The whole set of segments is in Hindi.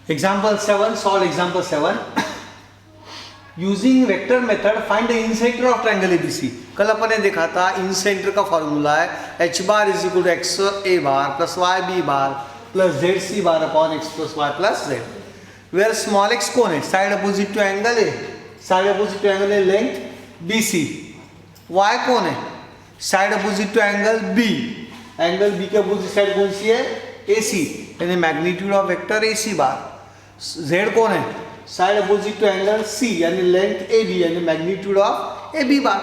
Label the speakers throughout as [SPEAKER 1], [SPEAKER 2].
[SPEAKER 1] Example 7, solve example 7. Using vector method find the incenter of triangle ABC. कल अपन ने देखा था incenter का फॉर्मूला है h bar is equal to x a bar plus y b bar plus z c bar upon x plus y plus z. Where small x कौन है? Side opposite to angle A. Side opposite to angle A length BC. Y कौन है? Side opposite to angle B. Angle B के opposite side कौन सी है? AC. यानी magnitude of vector AC bar. Z कौन है? Side opposite to angle C यानी लेंथ AB यानी मैग्नीट्यूड ऑफ AB बार.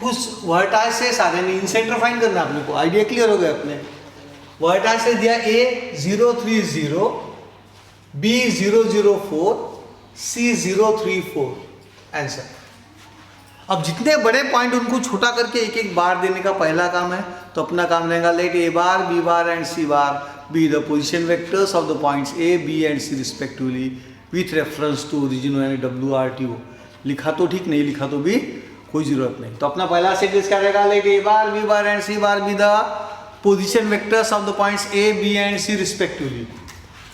[SPEAKER 1] कुछ वर्टाइसेस आ रहे हैं, इंसेंटर फाइंड करना अपने को. आइडिया क्लियर हो गया अपने. वर्टाइसेस दिया A 030, B 004, C 034. आंसर. अब जितने बड़े पॉइंट उनको छोटा करके एक एक बार देने का पहला काम है. तो अपना काम रहेगा let A bar B bar and C bar be the position vectors of the points A, B and C respectively with reference to origin यानी WRTO. लिखा तो ठीक, नहीं लिखा तो भी कोई जरूरत नहीं. तो अपना पहला सेंटेंस क्या रहेगा? Let A bar B bar and C bar be the position vectors of the points A, B and C respectively.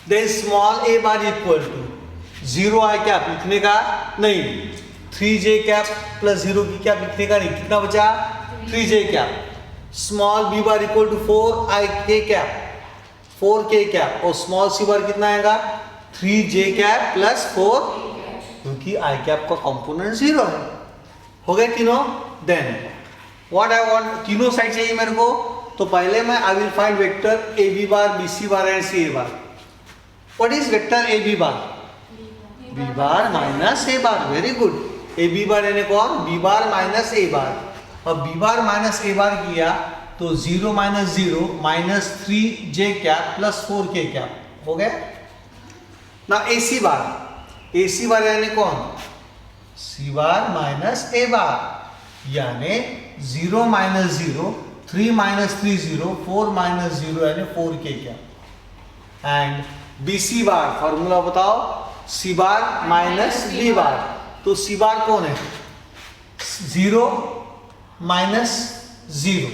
[SPEAKER 1] Then small a bar equal to 0 I cap लिखने का नहीं, 3j कैप प्लस 0 की कैप लिखने का नहीं. कितना बचा? 3j cap. Small b bar equal to 4i k cap, 4k cap. और स्मॉल c बार कितना आएगा? 3j कैप प्लस 4, क्योंकि i कैप का कंपोनेंट 0 है. हो गए तीनों. देन व्हाट आई वांट, तीनों साइड चाहिए मेरे को. तो पहले मैं I will find vector A B bar, B C bar and C A bar. What is vector A B bar? B bar minus A bar. Very good. A B bar यानी कौन? B bar minus A bar. अब B bar minus A bar किया तो 0 minus 0 minus 3j cap plus 4k cap. हो गया ना. ए सी बार, ए सी बार यानी कौन? C bar minus A bar यानी 0 माइनस 0, 3 माइनस 3 0, 4 माइनस 0 यानी 4k cap. And B C bar formula बताओ. C bar minus B bar. तो सी बार कौन है? 0 minus 0,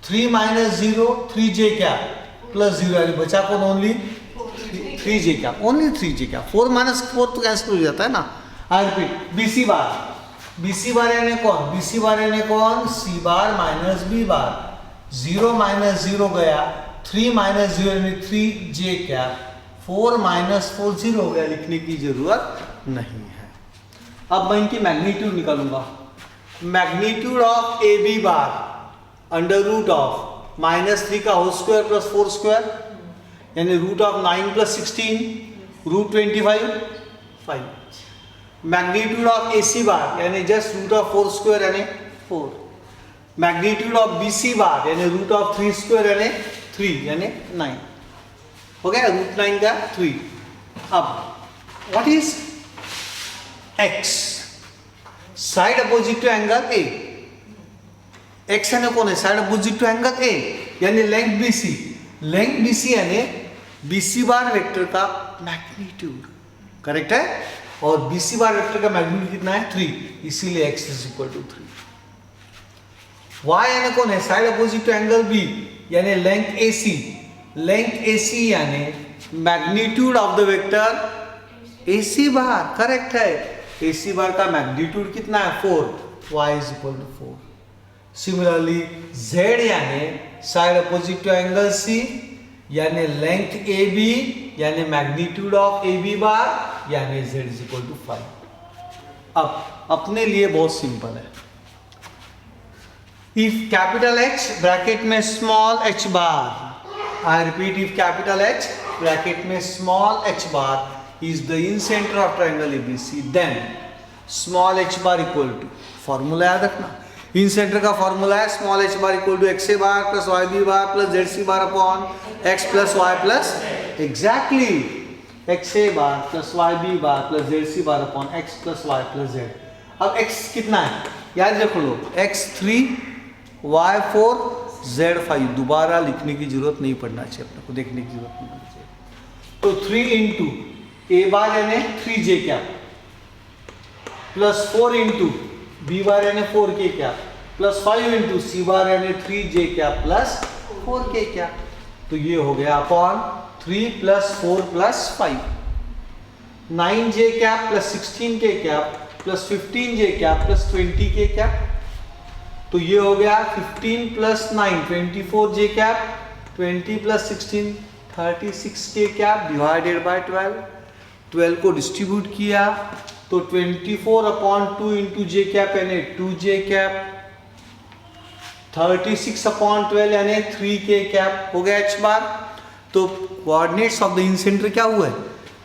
[SPEAKER 1] 3 minus 0, 3j cap plus 0 यानी बचा कौन? Only 3j cap. Only 3j cap. 4 minus 4 तो कैंसिल हो जाता है ना. I repeat. BC bar, BC bar यानी कौन? बीसी बार यानी कौन? C bar minus B bar. 0 minus 0 गया, 3 माइनस 0 यानी 3j कैप, 4 माइनस 4 0 हो गया. लिखने की जरूरत नहीं है. अब मैं इनकी मैग्नीट्यूड निकालूंगा. Magnitude of A B bar under root of -3 का होल स्क्वायर प्लस 4 स्क्वायर यानी root of 9 plus 16 root 25 5. Magnitude of A C bar यानी जस्ट रूट ऑफ 4 स्क्वायर यानी 4. Magnitude of B C bar यानी रूट ऑफ 3 स्क्वायर यानी 3 यानी 9. हो गया रूट 9 का 3. अब what is x? Side opposite to angle A. X यानी कौन है? Side opposite to angle A यानी लेंथ बीसी. लेंथ बीसी यानी बीसी बार वेक्टर का मैग्नीट्यूड. करेक्ट है. और बीसी बार वेक्टर का मैग्नीट्यूड कितना है? 3. इसीलिए x is equal to 3. Y यानी कौन है? Side opposite to angle B यानी लेंथ एसी. लेंथ एसी यानी magnitude of the vector AC bar. Correct है. AC बार का मैग्नीट्यूड कितना है? 4. y is equal to 4. Similarly Z यानी side opposite to angle C यानी लेंथ AB यानी मैग्नीट्यूड ऑफ AB बार यानी Z इज इक्वल टू 5. अब अपने लिए बहुत सिंपल है. इफ कैपिटल H ब्रैकेट में small h bar, I repeat, if capital H bracket में small h bar is the incenter of triangle ABC, then small h bar equal to, formula याद रखना. incenter का फॉर्मूला है small h bar equal to x a bar plus y b bar plus z c bar upon x plus y plus exactly x a bar plus y b bar plus z c bar upon x plus y plus z. अब x कितना है? याद रख लो. x 3, y 4, z 5. दोबारा लिखने की जरूरत नहीं पड़ना चाहिए अपने को, देखने की जरूरत नहीं पड़नी चाहिए. तो 3 इंटू ए बार यानी 3j cap plus 4 into B bar यानी 4k cap plus 5 into C bar यानी 3j cap plus 4k cap. तो ये हो गया upon 3 plus 4 plus 5, 9j cap plus 16k cap plus 15j cap plus 20k cap, तो ये हो गया 15 plus 9 24j cap, 20 plus 16 36k cap divided by 12 को डिस्ट्रीब्यूट किया तो 24 अपॉन 2 इंटू जे कैप यानी 2j कैप, 36 अपॉन 12 यानी 3k कैप हो गया h बार। तो कोऑर्डिनेट्स ऑफ द इंसेंटर क्या हुआ है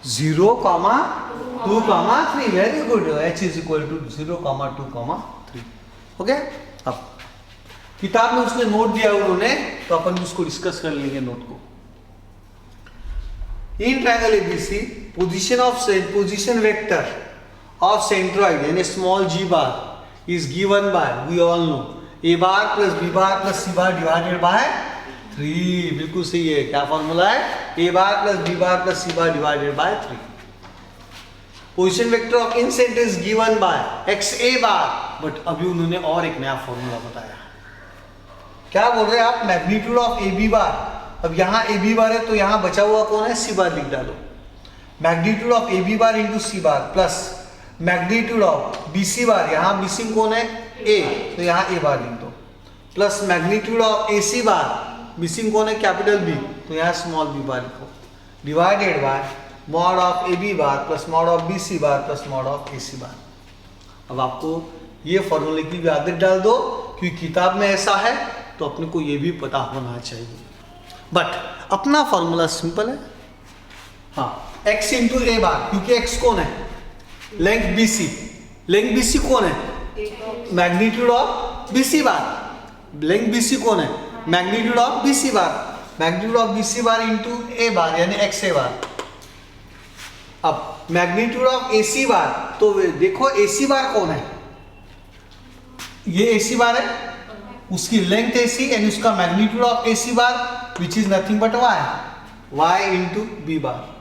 [SPEAKER 1] 0, 2, 3। Very good, h is equal to 0, 2, 3। Okay, अब किताब में उसने नोट दिया उन्होंने, तो अपन उसको डिस्कस कर लेंगे नोट को। In triangle ABC position vector of centroid यानी small g bar is given by, we all know, a bar plus b bar plus c bar divided by 3। बिल्कुल सही है, क्या फॉर्मूला है a bar plus b bar plus c bar divided by 3। Position vector of incentre is given by xa bar, but अभी उन्होंने और एक नया फॉर्मूला बताया। क्या बोल रहे हैं आप, magnitude of A B bar. अब यहाँ ए बी बार है तो यहाँ बचा हुआ कौन है, सी बार लिख डालो। Magnitude of A B bar into C bar plus magnitude of B C bar, यहाँ बी सी कौन है ए, तो यहाँ ए बार लिख दो, plus magnitude of A C bar, B C कौन है कैपिटल बी, तो यहाँ स्मॉल बी बार लिखो, divided by mod of A B bar plus mod of B C bar plus mod of A C bar. अब आपको ये फॉर्मूले की भी आदत डाल दो, क्योंकि किताब में ऐसा है तो अपने को ये भी पता होना चाहिए। बट अपना फॉर्मूला सिंपल है, हाँ, x इंटू ए बार, क्योंकि x कौन है, length B C, length B C कौन है, magnitude of B C bar, length B C कौन है, magnitude of B C bar, magnitude of B C bar into A bar यानी एक्स ए बार। अब magnitude of A C bar, तो देखो ए सी बार कौन है, ये ए सी बार है, उसकी लेंथ ए सी यानी उसका magnitude of A C bar which is nothing but y into B bar.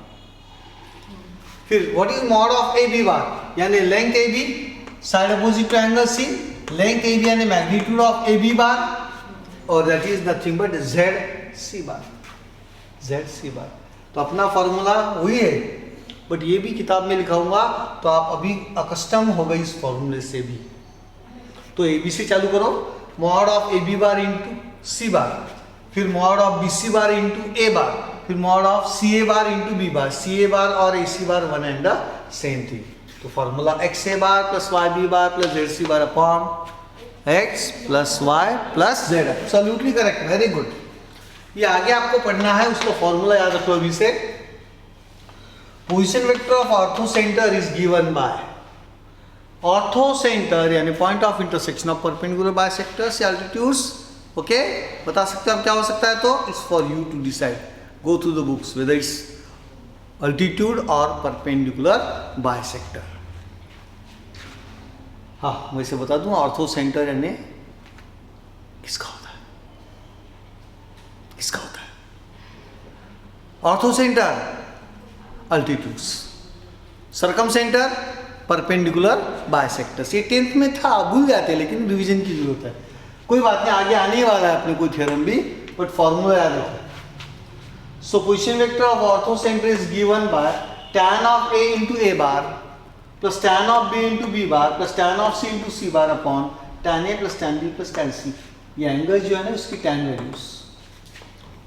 [SPEAKER 1] फिर what is mod of A B bar, यानी length A B side opposite to angle C, length A B यानी magnitude of A B bar, और that is nothing but Z C bar, Z C bar. तो अपना फॉर्मूला वही है, बट ये भी किताब में लिखाऊंगा तो आप अभी अकस्टम हो गए इस फॉर्मूले से भी। तो ए बी से चालू करो, mod of A B bar into C bar, फिर mod of B C bar into A bar, फिर mod of C A bar into B bar, C A bar और A C bar one and the same thing. तो formula X A bar plus Y B bar plus Z C bar upon X plus Y plus Z. Absolutely correct, very good. ये आगे आपको पढ़ना है, उसका फॉर्मूला याद रखो अभी से। Position vector of orthocentre is given by, orthocentre यानी point of intersection of perpendicular bisectors या एल्टीट्यूड्स। ओके, बता सकते हो आप क्या हो सकता है, तो it's for you to decide, go through the books whether it's altitude और परपेंडिकुलर बाइसेक्टर। हाँ, मैं इसे बता दूं, ऑर्थो सेंटर यानी किसका होता है, किसका होता है orthocentre, altitudes, circumcentre perpendicular bisectors. ये 10th में था, भूल जाते हैं, लेकिन रिवीजन की जरूरत है। कोई बात नहीं, आगे आने वाला है अपने कोई थ्योरम भी, बट फॉर्मूला याद रखो। So position vector of orthocentre is given by tan of a into A bar plus tan of b into B bar plus tan of c into C bar upon tan a plus tan b plus tan c। ये एंगल जो है ना उसकी tan वैल्यूज,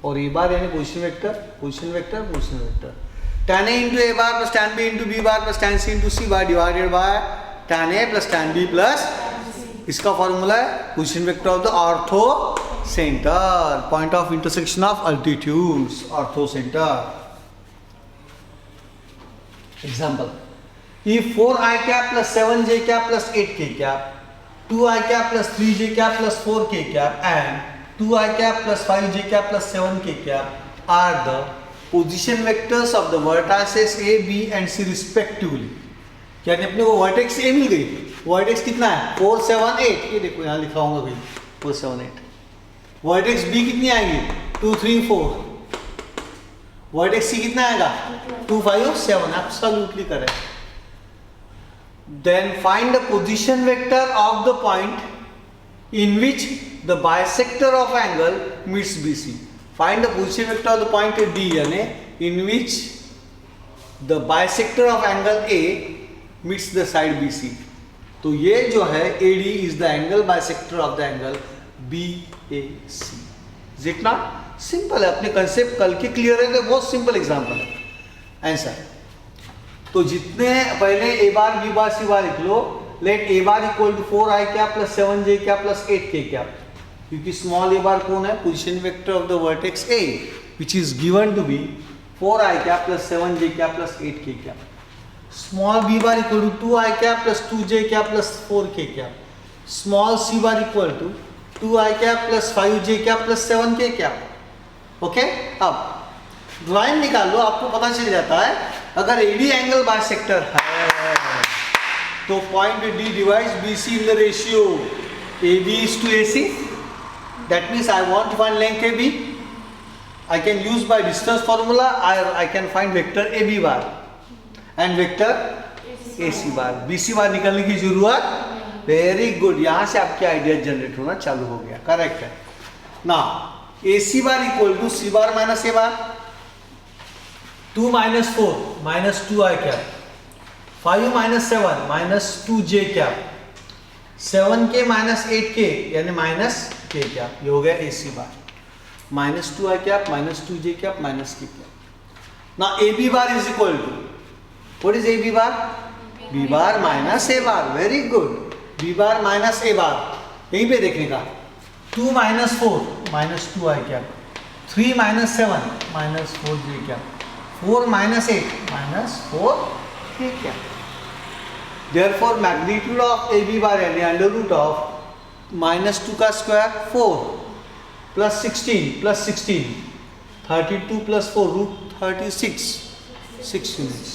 [SPEAKER 1] और ए बार यानी position vector, position vector, position vector, tan a into A bar plus tan b into B bar plus tan c into C bar divided by tan a plus tan b plus, इसका फॉर्मूला है position vector of the orthocentre, point of intersection of altitudes, orthocentre. Example, if 4i cap plus 7j cap plus 8k cap, 2i cap plus 3j cap plus 4k cap and 2i cap plus 5j cap plus 7k cap are the position vectors of the vertices a, b and c respectively। यानी अपने को वर्टेक्स ए मिल गई, वर्टेक्स कितना है 4 7 8, ये देखो यहाँ लिखा होगा भाई 4 7 8। वर्टेक्स बी कितनी आएगी 2 3 4, वर्टेक्स सी कितना आएगा 2 5 7। Absolutely correct. Then find the position vector of the point in which the bisector of angle meets BC। Find the position vector of the point D, यानी in which the bisector of angle A meets the side B C. तो ये जो है A D is the angle bisector of the angle B A C. Is it not simple है? अपने कंसेप्ट कल के क्लियर है, तो बहुत सिंपल एग्जाम्पल है आंसर। तो जितने पहले ए बार बी बार सी बार लिख लो। Let A bar equal to 4i cap plus 7j cap plus 8k cap, क्योंकि स्मॉल ए बार कौन है? Position vector of the vertex A which is given to be 4i cap plus 7j cap plus 8k cap. Small B bar equal to 2i cap plus 2j cap plus 4k cap. Small C bar equal to 2i cap plus 5j cap plus 7k cap. Okay, अब ड्राइंग निकाल लो, आपको पता चल जाता है अगर एडी एंगल बाइसेक्टर है तो point D divides BC in the ratio AB is to AC. That means I want to find length AB. I can use by distance formula. I can find vector AB bar and vector AC bar. BC bar निकालने की जरूरत। वेरी गुड, यहाँ से आपके आइडिया जनरेट होना चालू हो गया। करेक्ट है ना। AC bar equal to C bar minus A bar। 2 minus 4 minus 2i cap, 5 minus 7 minus 2j cap, 7k minus 8k यानी माइनस k कैप। ये हो गया AC bar. Minus 2i cap minus 2j cap minus k cap. ना AB bar is equal to, what is AB bar? B bar minus A bar. Very good, B bar minus A bar. यहीं पे देखने का 2 minus 4 minus 2i cap, 3 minus 7 minus 4j cap, 4 minus 8 minus 4k cap. Therefore magnitude of AB bar यानी अंडर रूट ऑफ माइनस 2 का square 4 plus 16 plus 16 32 plus 4 root 36 6 units.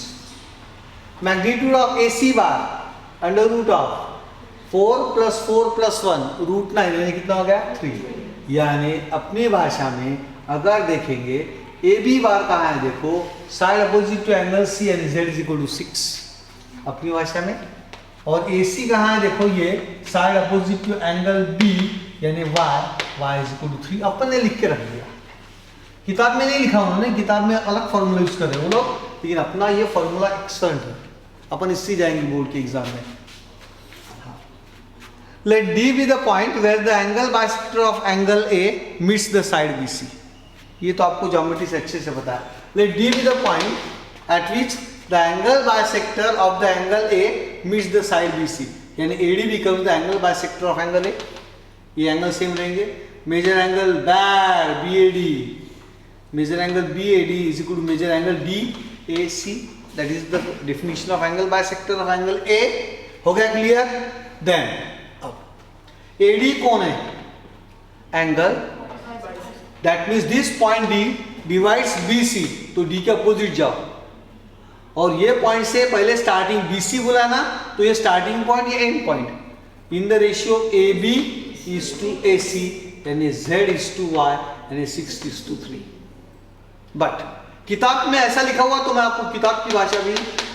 [SPEAKER 1] Magnitude of AC bar under root of 4 plus 4 plus 1 root 9 यानी कितना हो गया 3। यानी अपनी भाषा में अगर देखेंगे AB बार कहाँ है? देखो side opposite to angle C यानी Z इज इक्वल टू 6 अपनी भाषा में। और AC कहाँ है? देखो ये side opposite to angle B यानी Y इज इक्वल टू 3। अपन ने लिख के रख दिया, किताब में नहीं लिखा उन्होंने, किताब में अलग फॉर्मूला यूज कर रहे हैं वो लोग, लेकिन अपना ये फॉर्मूला एक्सलेंट है। अपन इससे जाएंगे बोर्ड के एग्जाम में। Let D be the point where the angle bisector of angle A meets the side BC। ये तो आपको ज्योमेट्री से अच्छे से पता है। Let D be the point at which the angle bisector of the angle A meets the side BC, यानी AD becomes the angle bisector of angle A। ये एंगल सेम रहेंगे। Measure angle BAD, measure angle BAD is equal to measure angle DAC। that is the definition of angle bisector of angle A। हो गया क्लियर? देन अब AD कौन है? Angle, that means this point D divides BC, तो D के अपोजिट जाओ और ये पॉइंट से पहले स्टार्टिंग BC बुलाना, तो ये स्टार्टिंग पॉइंट ये and point in the ratio AB is to AC यानी Z is to Y यानी 6 is to 3। बट किताब में ऐसा लिखा हुआ तो मैं आपको किताब की भाषा भी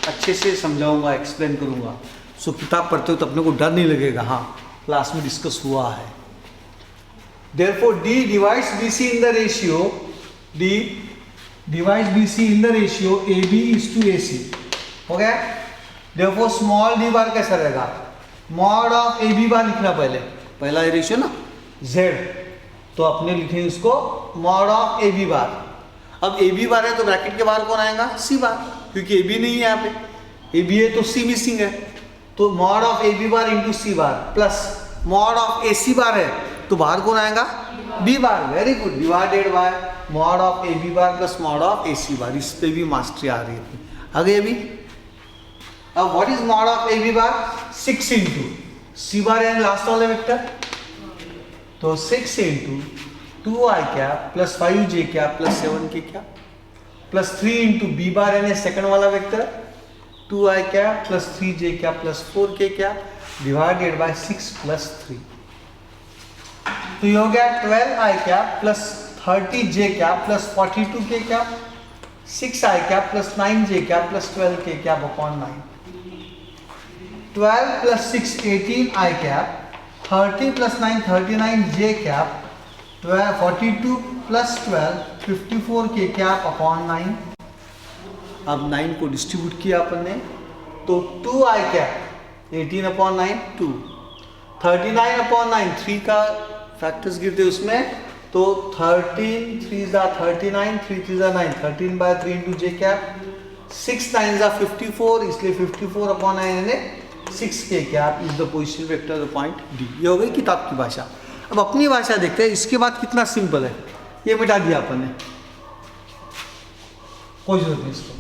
[SPEAKER 1] अच्छे से समझाऊंगा, एक्सप्लेन करूंगा। सो किताब पढ़ते हो तो अपने को डर नहीं लगेगा, हाँ क्लास में डिस्कस हुआ है। Therefore D divides BC in the ratio, D divides BC in the ratio AB is to AC। हो गया? Therefore small d बार कैसा रहेगा? मॉड ऑफ AB बार लिखना पहला रेशियो ना Z, तो अपने लिखेंगे इसको मॉड ऑफ AB बार। अब AB बार है तो ब्रैकेट के बाहर कौन आएगा? C बार, क्योंकि AB नहीं है यहाँ पे, AB है तो C मिसिंग है, तो mod of AB bar into C bar plus mod of AC बार है तो बाहर कौन आएगा? B bar. Very good, divided by mod of AB bar plus mod of AC बार। इस पे भी मास्टरी आ रही है। आ गई अभी? अब what is mod of AB bar? 6 into C बार यानी लास्ट वाला वेक्टर, तो 6 into 2i cap plus 5j cap plus 7k cap plus 3 into B बार यानी सेकंड वाला vector 2i cap plus 3j cap plus 4k cap divided by 6 plus 3। तो ये हो गया 12i cap plus 30j cap plus 42k cap 6i cap plus 9j cap plus 12k cap upon 9। 12 plus 6 18i cap, 30 plus 9 39j cap 42 plus 12 54 के कैप अपॉन 9। अब 9 को डिस्ट्रीब्यूट किया अपन ने तो 2 आई कैप 18 अपॉन 9 2 39 अपॉन 9 3 का फैक्टर्स गिरते उसमें तो 13 3 जा 39 3 3 जा 9 13 बाय 3 इंटू जे कैप 6 9 जा 54 इसलिए 54 अपॉन 9 यानी 6 के cap is the position vector the point D. ये हो गई किताब की भाषा। अब अपनी भाषा देखते हैं। इसके बाद कितना सिंपल है, ये मिटा दिया अपन ने, कोई जरूरत नहीं इसको,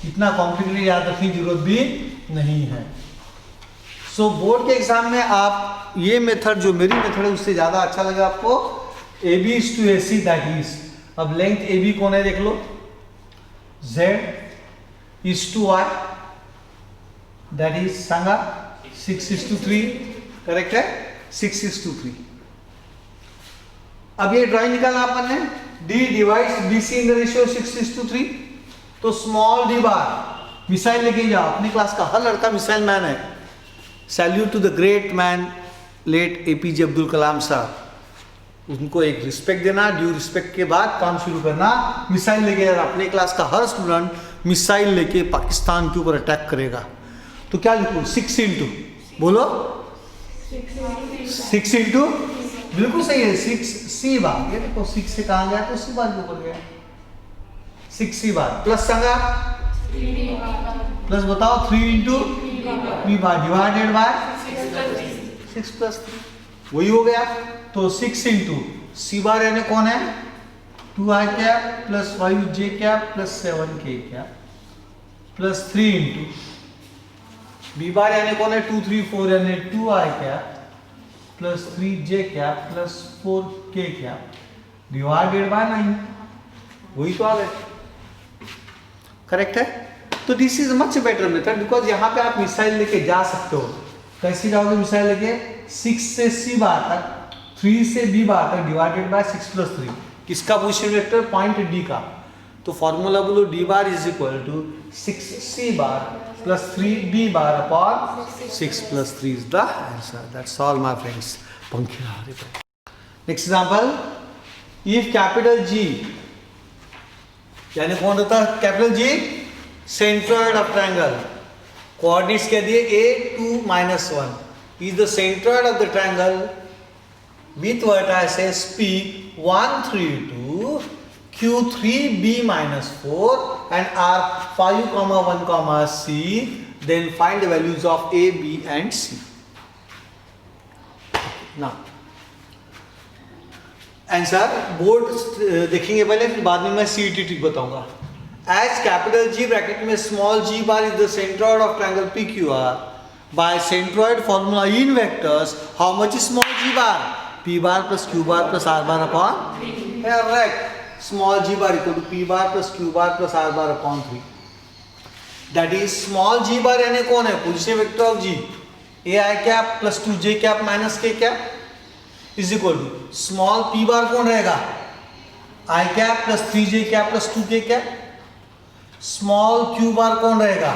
[SPEAKER 1] इतना कॉम्प्लिकेटेड याद रखने की जरूरत भी नहीं है। सो बोर्ड के एग्जाम में आप ये मेथड जो मेरी मेथड है उससे ज्यादा अच्छा लगा आपको। A B is to A C that is, अब लेंथ ए बी कौन है देख लो, z is to y that is संगा 6:3 करेक्ट है 6:3। अब ये ड्राइंग निकालना अपन ने, d divides bc in the ratio 6:3 तो स्मॉल d बार मिसाइल लेके जाओ। अपनी क्लास का हर लड़का मिसाइल मैन है। Salute to the great man late APJ Abdul Kalam साहब, उनको एक रिस्पेक्ट देना, ड्यू रिस्पेक्ट के बाद काम शुरू करना। मिसाइल लेके जाना, अपने क्लास का हर स्टूडेंट मिसाइल लेके पाकिस्तान के ऊपर अटैक करेगा। तो क्या लिखूं 6 इंटू, बोलो 6 इंटू, बिल्कुल सही है 6 सी बार। ये देखो 6 से कहाँ गया तो सी बार के ऊपर गया 6 सी बार प्लस संगा प्लस बताओ 3 into B bar divided by 6 plus 3 वही हो गया। तो 6 इंटू सी बार यानी कौन है 2 i cap plus 5 j cap plus 7 k cap plus 3 into B bar यानी कौन है 2 3 4 यानी 2 i cap plus 3 j cap plus 4 k cap divided by 9, वही तो आ गए करेक्ट है। तो this is much better method because यहाँ पे आप मिसाइल लेके जा सकते हो। कैसे जाओगे मिसाइल लेके 6 से सी बार तक 3 से बी बार तक डिवाइडेड बाय 6 प्लस 3 किसका पोजीशन वेक्टर पॉइंट डी का। तो फॉर्मूला बोलो D bar is equal to 6 C bar plus 3 B bar upon 6 plus 3 is the answer. That's all my friends. पंखे आ रहे हैं। Next example, if capital G यानी कौन होता है capital G centroid of triangle, coordinates कह दिए a 2 -1 is the centroid of the triangle with vertices P 1 3 2 Q 3 B -4 and R 5 1 C, then find the values of A, B and C. Now answer board देखेंगे पहले फिर बाद में मैं CET ट्रिक बताऊंगा। As capital G bracket में small g bar is the centroid of triangle PQR, by centroid formula in vectors how much is small g bar? P bar plus Q bar plus R bar upon 3. Correct. Small g bar equal to P bar plus Q bar plus R bar upon 3. That is small g bar यानी कौन है position vector of g a I cap plus 2 j cap minus k cap is equal to small p bar कौन रहेगा I cap plus 3 j cap plus 2 k cap, small q bar कौन रहेगा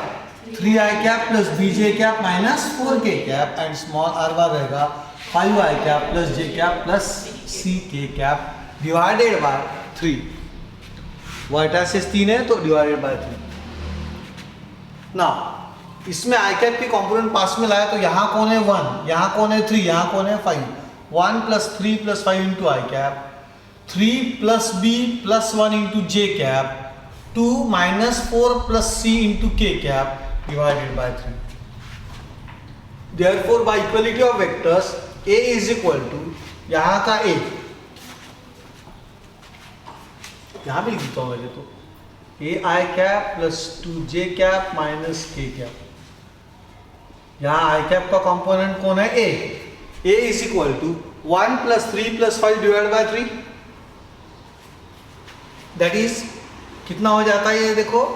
[SPEAKER 1] 3 I cap plus b j cap minus 4 k cap and small r bar रहेगा 5 I cap plus j cap plus c k cap divided by 3। Vertices 3 है तो डिवाइडेड बाय 3। ना इसमें I cap के कंपोनेंट पास में लाया तो यहाँ कौन है 1, यहाँ कौन है 3, यहाँ कौन है 5। 1 plus 3 plus 5 into I cap, 3 plus b plus 1 into j cap, 2 minus 4 plus c into k cap divided by 3। Therefore by equality of vectors A is equal to यहाँ का A, यहाँ भी लिख देता हूँ वैसे तो A I cap plus 2 j cap minus k cap। यहाँ I cap का कंपोनेंट कौन है A। A is equal to 1 plus 3 plus 5 divided by 3। That is कितना हो जाता है ये देखो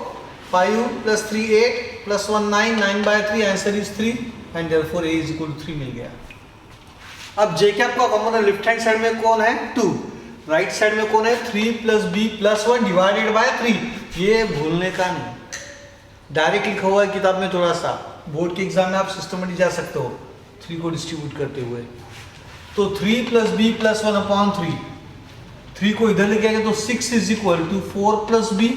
[SPEAKER 1] 5 plus 3 8 plus 1 9 9 by 3 answer is 3 and therefore A is equal to 3 मिल गया। अब J कैप का कंपोनेंट लेफ्ट हैंड साइड में कौन है 2, राइट साइड में कौन है 3 plus b plus 1 divided by 3। ये भूलने का नहीं, डायरेक्ट लिखा हुआ है किताब में। थोड़ा सा बोर्ड के एग्जाम में आप सिस्टमेटिक जा सकते हो 3 को डिस्ट्रीब्यूट करते हुए। तो 3 प्लस बी प्लस 1/3, 3 को इधर लेके आएंगे तो 6 is equal to 4 plus B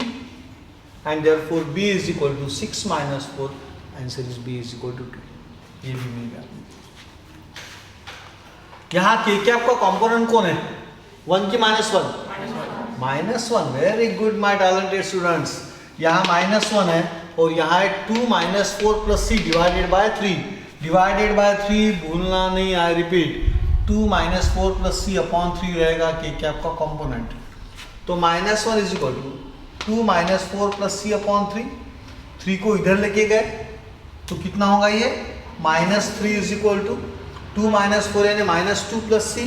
[SPEAKER 1] and therefore b is equal to 6 minus 4, answer is b is equal to 2। ये भी मिल गया। यहाँ के कैप का कंपोनेंट कौन है, 1 की -1? -1। Very good my talented students. यहाँ -1 है और यहाँ है 2 minus 4 plus C divided by 3। Divided by 3 भूलना नहीं, I repeat, 2 minus 4 plus C upon 3 रहेगा के कैप का कंपोनेंट। तो -1 is equal to 2 minus 4 plus C upon 3, 3 को इधर लेके गए तो कितना होगा ये, -3 इज इक्वल टू 2 माइनस 4 यानी -2 प्लस सी,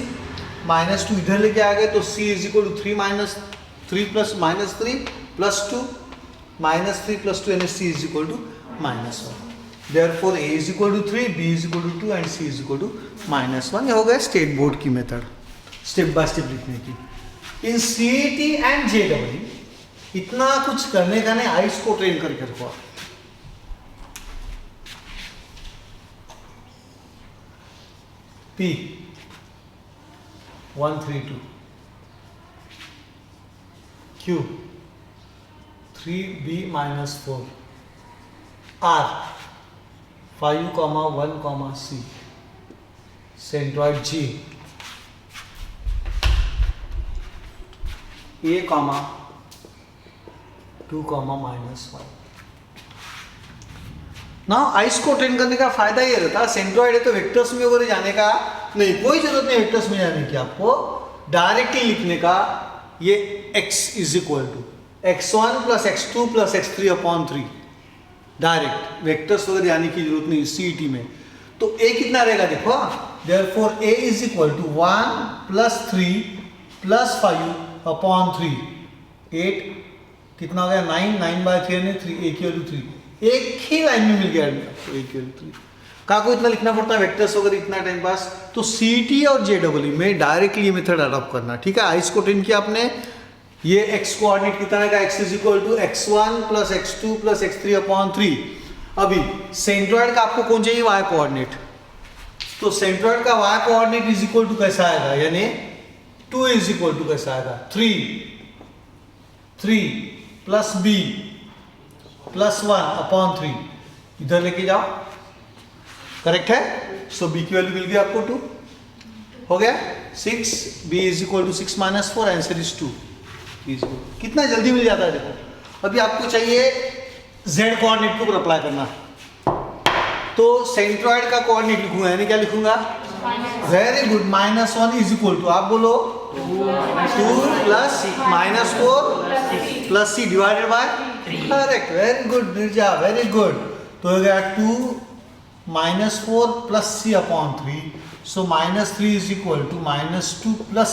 [SPEAKER 1] -2 इधर लेके आ गए तो c is equal to 3 minus 3 plus -3 plus 2, -3 plus 2 यानी c is equal to -1। Therefore a is equal to 3, b is equal to 2 and c is equal to -1। ये हो गया स्टेट बोर्ड की मेथड, स्टेप बाय स्टेप लिखने की। इन CET एंड JEE इतना कुछ करने का नहीं, आइस को ट्रेन करके रखो। P 132, Q 3b minus 4, R 5, 1, C, centroid G, A, 2, -1। ना आइस को ट्रेन करने का फायदा ये रहता है, सेंट्रॉइड है तो वेक्टर्स में वगैरह जाने का नहीं, कोई जरूरत नहीं वेक्टर्स में जाने की, आपको डायरेक्टली लिखने का। ये x is equal to x1 plus x2 plus x3 upon 3, direct vectors वगैरह जाने की जरूरत नहीं CET में। तो a कितना रहेगा देखो, therefore a is equal to 1 plus 3 plus 5 upon 3, 8 कितना हो गया 9, 9/3 ने 3, a की वैल्यू 3, एक ही लाइन में मिल गया आपको a की वैल्यू 3। का को इतना लिखना पड़ता है वेक्टर्स वगैरह इतना टाइम पास, तो CET और JEE में डायरेक्टली ये मेथड अडॉप्ट करना, ठीक है। आइस को ट्रेन किया आपने, ये x कोऑर्डिनेट कितना का, x is equal to x1 plus x2 plus x3 upon 3। अभी सेंट्रॉइड का आपको कौन चाहिए, y कोऑर्डिनेट, तो सेंट्रॉइड का y coordinate is equal to कैसा आएगा, यानी 2 इज इक्वल टू कैसा आएगा, 3 प्लस b प्लस 1 अपॉन 3, इधर लेके जाओ, करेक्ट है। सो b की वैल्यू मिल गई आपको 2, हो गया 6, b is equal to 6 minus 4, answer is 2। कितना जल्दी मिल जाता है देखो। अभी आपको चाहिए z कोऑर्डिनेट के ऊपर अप्लाई करना, तो सेंट्रॉइड का कोऑर्डिनेट लिखूंगा, यानी क्या लिखूंगा, very good, -1 is equal to, आप बोलो 2 plus -4 plus c divided by, correct, very good Nirja, very good. तो हो गया 2 -4 plus c upon 3, so -3 is equal to -2 plus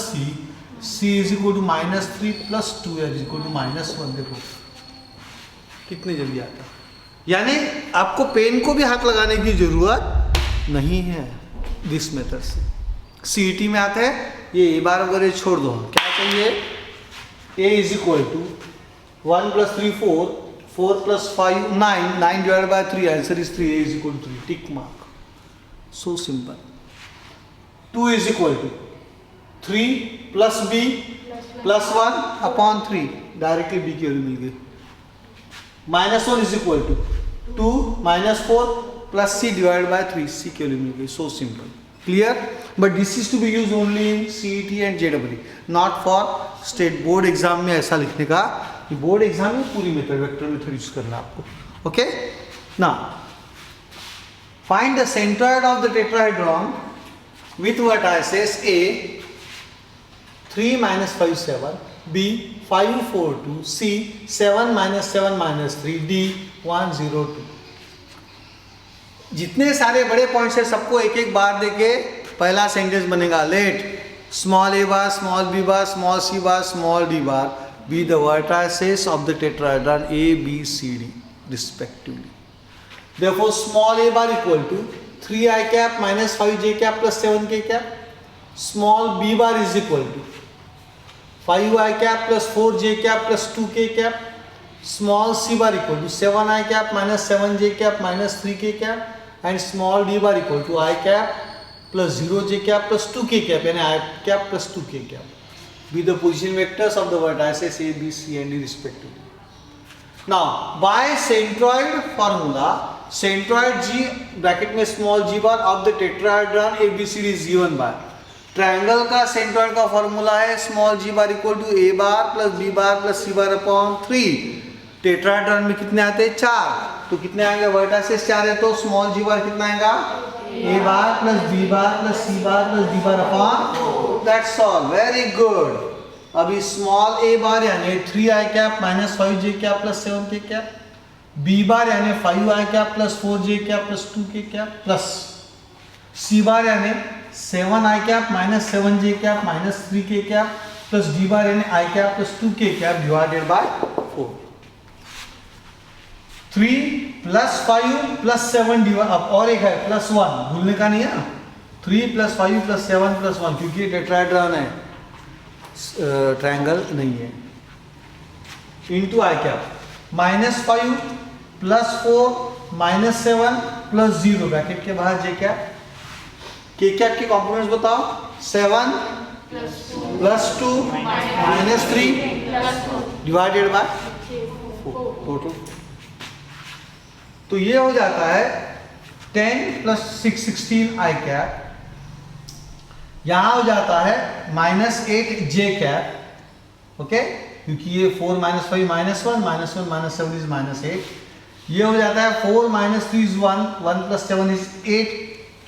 [SPEAKER 1] c is equal to -3 plus 2 is equal to -1। देखो कितनी जल्दी आता है, यानी आपको पेन को भी हाथ लगाने की जरूरत नहीं है दिस मेथड से। CET में आता है ये बार वगैरह छोड़ दो, क्या चाहिए, a is equal to 1 plus 3 4, 4 plus 5 9, 9 divided by 3, answer is 3, a is equal to 3, tick mark, so simple. 2 is equal to 3 plus b plus 1 upon 3, directly b की वैल्यू मिल गई। -1 is equal to 2 -4 plus c divided by 3, c की वैल्यू मिल गई, so simple, clear. But this is to be use only in CET and JEE, not for state board exam में ऐसा लिखने का, बोर्ड एग्जाम में पूरी मेथड वेक्टर मेथड यूज करना आपको, okay. Now find the centroid of the tetrahedron with vertices A 3 minus 5 7, B 5 4 2, C 7 minus 7 minus 3, D 1 0 2। जितने सारे बड़े पॉइंट्स है सबको एक एक बार देके पहला सेंटेंस बनेगा, let small a bar, small b bar, small c bar, small d bar be the vertices of the tetrahedron A B C D respectively। Therefore small a bar equal to 3i cap minus 5j cap plus 7k cap, small b bar is equal to 5i cap plus 4j cap plus 2k cap, small c bar equal to 7i cap minus 7j cap minus 3k cap, and small d bar equal to i cap plus 0j cap plus 2k cap यानी I cap plus 2k cap be the position vectors of the vertices A, B, C and D respectively. Now by centroid formula, centroid G bracket में small g bar of the tetrahedron ABCD is given by triangle का सेंट्रॉइड का फॉर्मूला है small g bar equal to a bar plus b bar plus c bar upon 3. Tetrahedron में कितने आते हैं 4, तो कितने आएंगे वर्टाइसेस 4 है तो स्मॉल g बार कितना आएगा a bar plus b bar plus c bar plus d bar upon. That's all, very good. अभी स्मॉल a बार यानी 3i cap minus 5j cap plus 7k cap, b बार यानी 5i cap plus 4j cap plus 2k cap plus c बार यानी 7i cap minus 7j cap minus 3k cap plus d बार यानी i cap plus 2k cap divided by 4. 3 plus 5 plus 7 अब और एक है प्लस 1, भूलने का नहीं है ना. 3 प्लस 5 प्लस 7 प्लस 1 क्योंकि टेट्राहेड्रॉन है, ट्रायंगल नहीं है. Into I cap minus 5 plus 4 minus 7 plus 0 bracket के बाहर जे कैप. के कैप के कॉम्पोनेंट्स बताओ. 7 plus 2 minus 3 divided by 4 total. तो ये हो जाता है 10 प्लस 6 16 आई कैप. यहां हो जाता है माइनस 8 जे कैप. ओके, क्योंकि ये 4 minus 5 minus 1 minus 1 minus 7 is minus 8. ये हो जाता है 4 माइनस 3 इज 1 1 प्लस 7 इज 8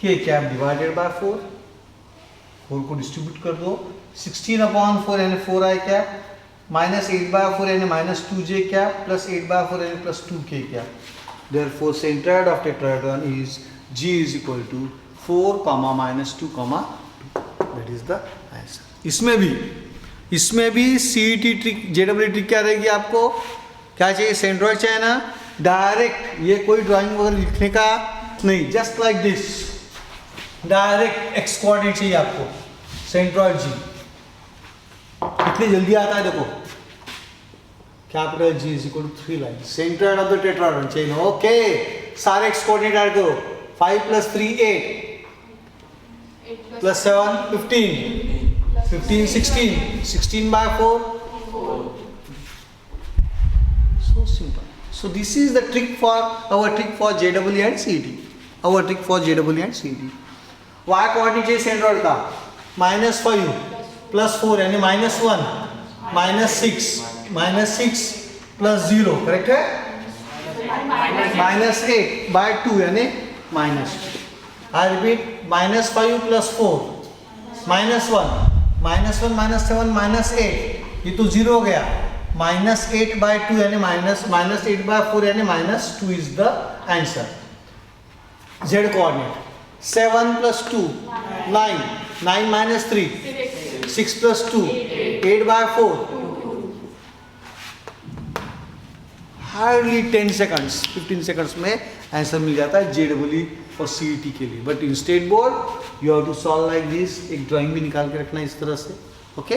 [SPEAKER 1] के कैप डिवाइडेड बाय 4. 4 को डिस्ट्रीब्यूट कर दो. 16 अपॉन 4 यानी 4 आई कैप माइनस 8 बाय 4 यानी minus 2 J cap plus 8 by 4 यानी प्लस 2 के cap. Therefore, centroid of tetrahedron is G is equal to 4 comma minus 2 comma 2. That is the answer. इसमें भी CET ट्रिक JEE ट्रिक क्या रहेगी आपको. क्या चाहिए, सेंट्रॉइड चाहिए ना. डायरेक्ट ये कोई ड्राइंग वगैरह लिखने का नहीं, just like this direct x coordinate चाहिए आपको. सेंट्रॉइड G कितनी जल्दी आता है देखो. Capital G is equal to 3 lines. Centroid of the tetrahedron chain. Okay. सारे x coordinate ऐड करो. 5 plus 3 8 plus 7 15 15 16 16 by 4. So simple. So this is the trick for our trick for JEE and CET. Our trick for JEE and CET. Y coordinate चाहिए सेंट्रॉइड का. -5 plus 4 यानी -1 -6 प्लस 0 करेक्ट है. -8 बाय 2 यानी minus. I repeat -5 plus 4 -1 minus 7 -8 ये तो 0 हो गया. -8 बाय 2 यानी -8 बाय 4 यानी -2 is the answer. Z coordinate 7 plus 2 9 minus 3 6 plus 2 8 by 4 hardly 10 seconds 15 seconds में आंसर मिल जाता है JEE और CET के लिए. But in state board you have to solve like this. एक ड्राइंग भी निकाल के रखना इस तरह से. ओके